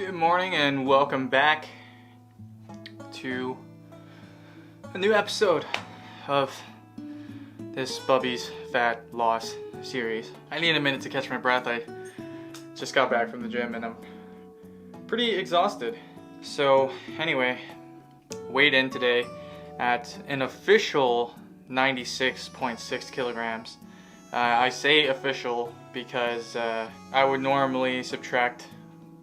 Good morning and welcome back to a new episode of this Bubby's Fat Loss series. I need a minute to catch my breath. I just got back from the gym and I'm pretty exhausted. So anyway, weighed in today at an official 96.6 kilograms. I say official because I would normally subtract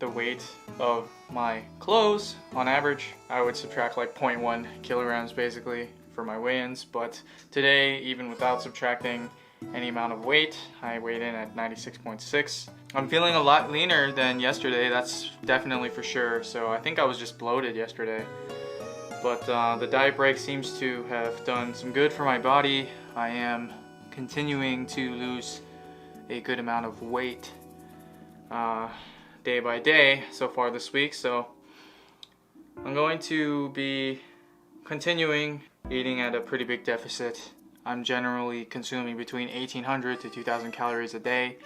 the weight of my clothes. On average, I would subtract like 0.1 kilograms basically for my weigh-ins, but today, even without subtracting any amount of weight, I weighed in at 96.6. I'm feeling a lot leaner than yesterday, that's definitely for sure. So I think I was just bloated yesterday, but the diet break seems to have done some good for my body. I am continuing to lose a good amount of weight day by day so far this week, so I'm going to be continuing eating at a pretty big deficit. I'm generally consuming between 1,800 to 2,000 calories a day.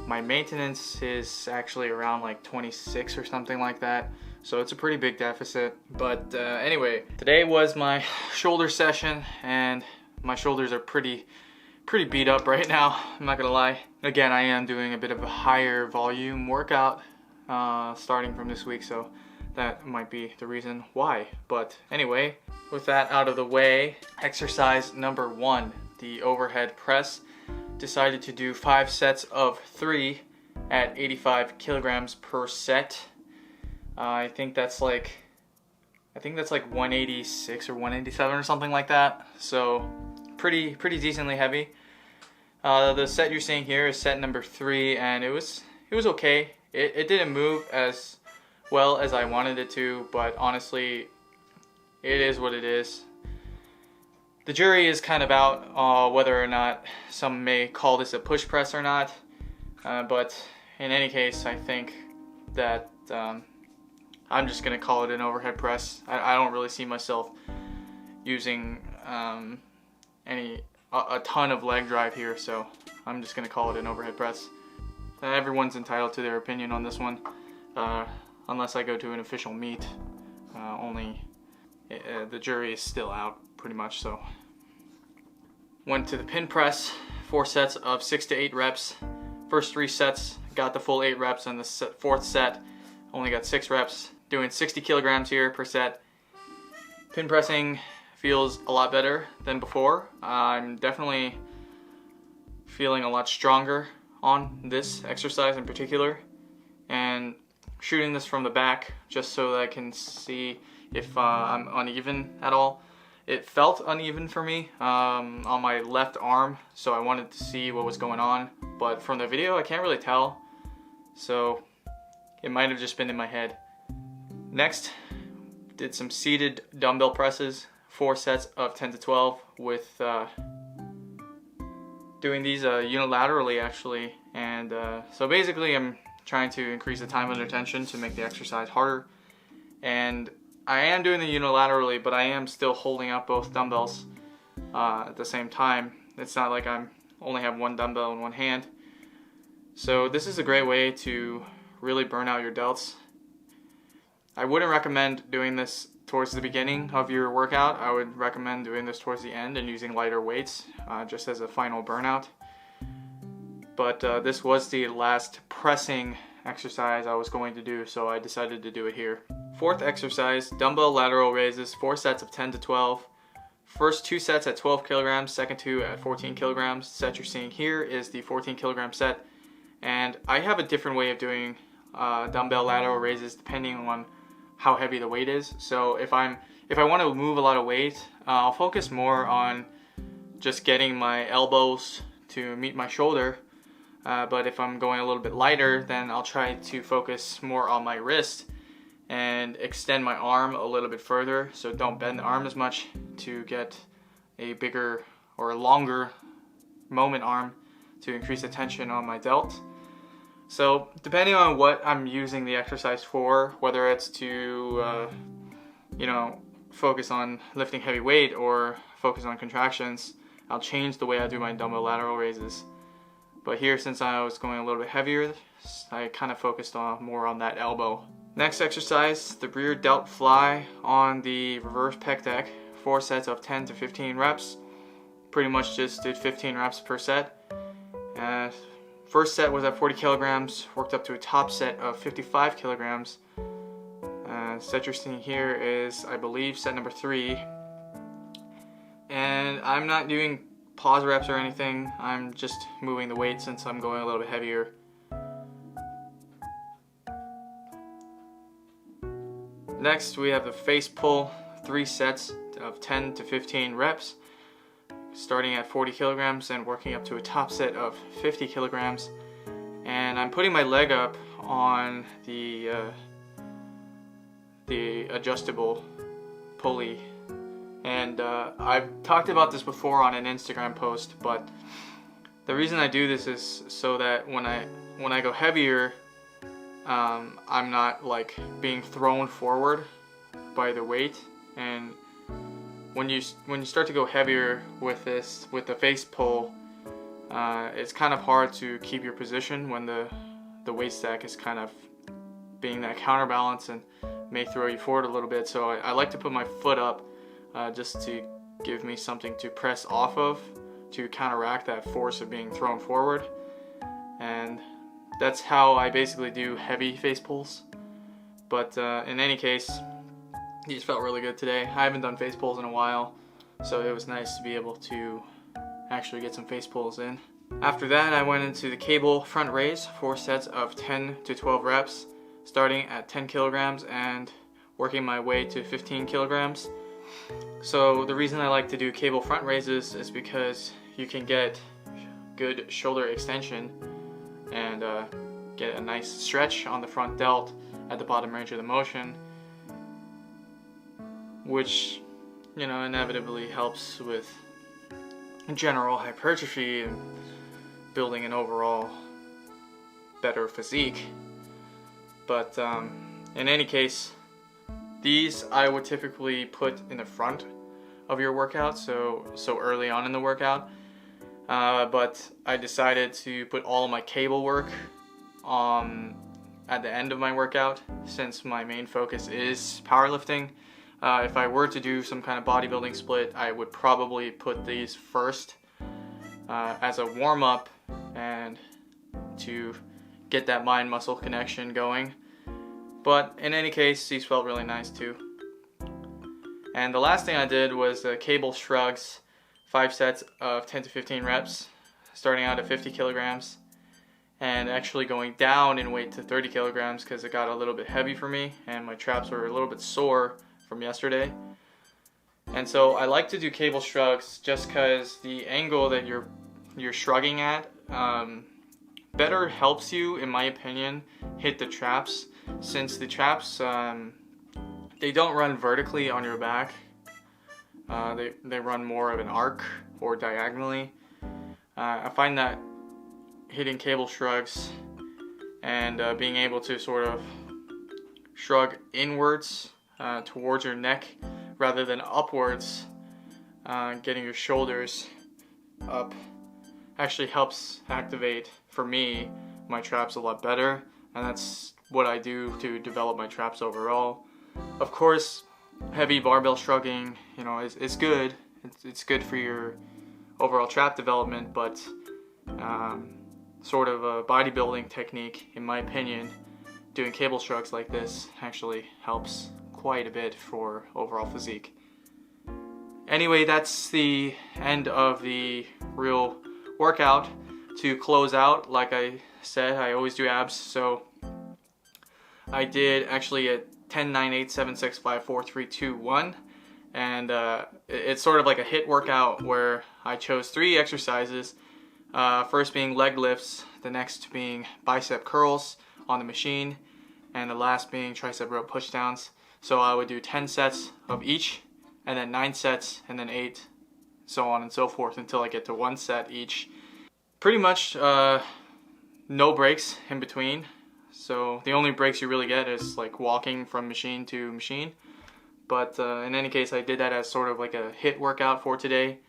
My maintenance is actually around like 26 or something like that, so it's a pretty big deficit. But anyway, today was my shoulder session and my shoulders are pretty beat up right now, I'm not gonna lie. Again, I am doing a bit of a higher volume workout starting from this week, so that might be the reason why. But anyway, with that out of the way, exercise number 1, the overhead press. Decided to do 5 sets of 3 at 85 kilograms per set. I think that's like 186 or 187 or something like that, so pretty decently heavy. The set you're seeing here is set number 3, and it was okay. It didn't move as well as I wanted it to, but honestly, it is what it is. The jury is kind of out whether or not some may call this a push press or not, but in any case, I think that I'm just gonna call it an overhead press. I don't really see myself using a ton of leg drive here, so I'm just gonna call it an overhead press. Everyone's entitled to their opinion on this one, unless I go to an official meet. The jury is still out pretty much. So went to the pin press, 4 sets of 6 to 8 reps. First 3 sets got the full 8 reps, and the 4th set only got 6 reps. Doing 60 kilograms here per set. Pin pressing feels a lot better than before. I'm definitely feeling a lot stronger on this exercise in particular, and shooting this from the back just so that I can see if I'm uneven at all. It felt uneven for me on my left arm, so I wanted to see what was going on, but from the video I can't really tell, so it might have just been in my head. Next, did some seated dumbbell presses, 4 sets of 10 to 12 with doing these unilaterally actually, and so basically I'm trying to increase the time under tension to make the exercise harder, and I am doing the unilaterally, but I am still holding up both dumbbells at the same time. It's not like I'm only have one dumbbell in one hand, so this is a great way to really burn out your delts. I wouldn't recommend doing this towards the beginning of your workout. I would recommend doing this towards the end and using lighter weights just as a final burnout. But this was the last pressing exercise I was going to do, so I decided to do it here. 4th exercise, dumbbell lateral raises, 4 sets of 10 to 12. First 2 sets at 12 kilograms, second 2 at 14 kilograms. Set you're seeing here is the 14 kilogram set, and I have a different way of doing dumbbell lateral raises depending on how heavy the weight is. So if I want to move a lot of weight, I'll focus more on just getting my elbows to meet my shoulder. But if I'm going a little bit lighter, then I'll try to focus more on my wrist and extend my arm a little bit further. So don't bend the arm as much to get a bigger or longer moment arm to increase the tension on my delt. So depending on what I'm using the exercise for, whether it's to focus on lifting heavy weight or focus on contractions, I'll change the way I do my dumbbell lateral raises. But here, since I was going a little bit heavier, I kind of focused more on that elbow Next exercise, the rear Delt Fly on the reverse pec deck. 4 sets of 10 to 15 reps. Pretty much just did 15 reps per set. First set was at 40 kilograms, worked up to a top set of 55 kilograms. Set you're seeing here is, I believe, set number 3. And I'm not doing pause reps or anything. I'm just moving the weight since I'm going a little bit heavier. Next, we have the face pull, 3 sets of 10 to 15 reps, starting at 40 kilograms and working up to a top set of 50 kilograms. And I'm putting my leg up on the adjustable pulley. And I've talked about this before on an Instagram post, but the reason I do this is so that when I go heavier, I'm not like being thrown forward by the weight. And when you start to go heavier with the face pull, it's kind of hard to keep your position when the weight stack is kind of being that counterbalance and may throw you forward a little bit. So I like to put my foot up just to give me something to press off of to counteract that force of being thrown forward. And that's how I basically do heavy face pulls. But in any case, these felt really good today. I haven't done face pulls in a while, so it was nice to be able to actually get some face pulls in. After that, I went into the cable front raise, 4 sets of 10 to 12 reps, starting at 10 kilograms and working my way to 15 kilograms. So the reason I like to do cable front raises is because you can get good shoulder extension and get a nice stretch on the front delt at the bottom range of the motion, which, you know, inevitably helps with general hypertrophy and building an overall better physique. But in any case, these I would typically put in the front of your workout, so early on in the workout. But I decided to put all of my cable work at the end of my workout, since my main focus is powerlifting. If I were to do some kind of bodybuilding split, I would probably put these first as a warm-up and to get that mind-muscle connection going. But in any case, these felt really nice too. And the last thing I did was cable shrugs, 5 sets of 10 to 15 reps, starting out at 50 kilograms and actually going down in weight to 30 kilograms because it got a little bit heavy for me and my traps were a little bit sore from yesterday. And so I like to do cable shrugs just because the angle that you're shrugging at better helps you, in my opinion, hit the traps, since the traps they don't run vertically on your back. They run more of an arc or diagonally. I find that hitting cable shrugs and being able to sort of shrug inwards towards your neck rather than upwards, getting your shoulders up, actually helps activate, for me, my traps a lot better, and that's what I do to develop my traps overall. Of course, heavy barbell shrugging, you know, is good. It's good for your overall trap development, but sort of a bodybuilding technique, in my opinion, doing cable shrugs like this actually helps quite a bit for overall physique. Anyway, that's the end of the real workout. To close out, like I said, I always do abs, so I did actually a 10, 9, 8, 7, 6, 5, 4, 3, 2, 1, and it's sort of like a HIIT workout where I chose 3 exercises, first being leg lifts, the next being bicep curls on the machine, and the last being tricep rope pushdowns. So I would do 10 sets of each, and then 9 sets, and then 8, so on and so forth until I get to 1 set each. Pretty much no breaks in between. So the only breaks you really get is like walking from machine to machine. But in any case, I did that as sort of like a HIIT workout for today.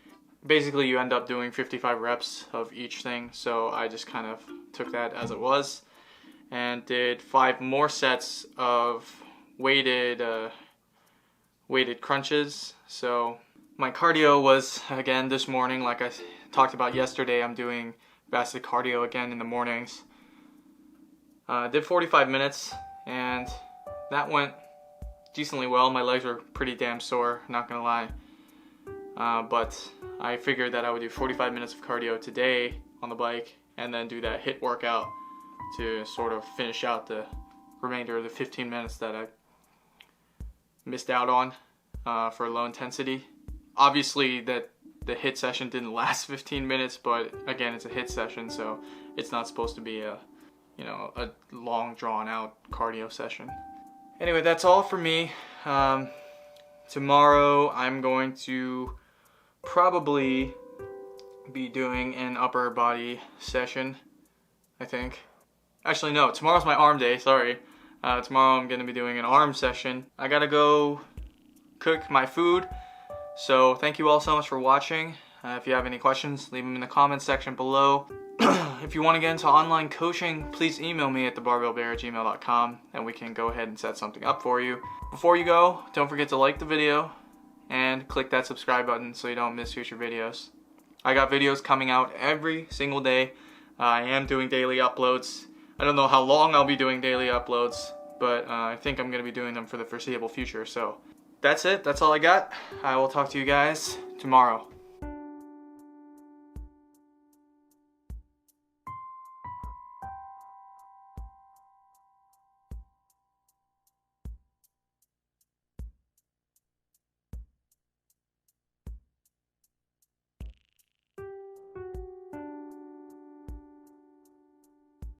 Basically, you end up doing 55 reps of each thing. So I just kind of took that as it was. and did 5 more sets of weighted crunches. So my cardio was, again, this morning, like I talked about yesterday, I'm doing fasted cardio again in the mornings. Did 45 minutes, and that went decently well. My legs were pretty damn sore, not gonna lie. But I figured that I would do 45 minutes of cardio today on the bike, and then do that HIIT workout to sort of finish out the remainder of the 15 minutes that I missed out on for low intensity. Obviously that the HIIT session didn't last 15 minutes, but again, it's a HIIT session, so it's not supposed to be a long drawn out cardio session. Anyway, that's all for me. Tomorrow I'm going to probably be doing an upper body session, I think. Actually, no, tomorrow's my arm day, sorry. Tomorrow I'm going to be doing an arm session. I gotta go cook my food. So thank you all so much for watching. If you have any questions, leave them in the comments section below. If you want to get into online coaching, please email me at thebarbellbear@gmail.com and we can go ahead and set something up for you. Before you go, don't forget to like the video and click that subscribe button so you don't miss future videos. I got videos coming out every single day. I am doing daily uploads. I don't know how long I'll be doing daily uploads, but I think I'm going to be doing them for the foreseeable future. So that's it. That's all I got. I will talk to you guys tomorrow.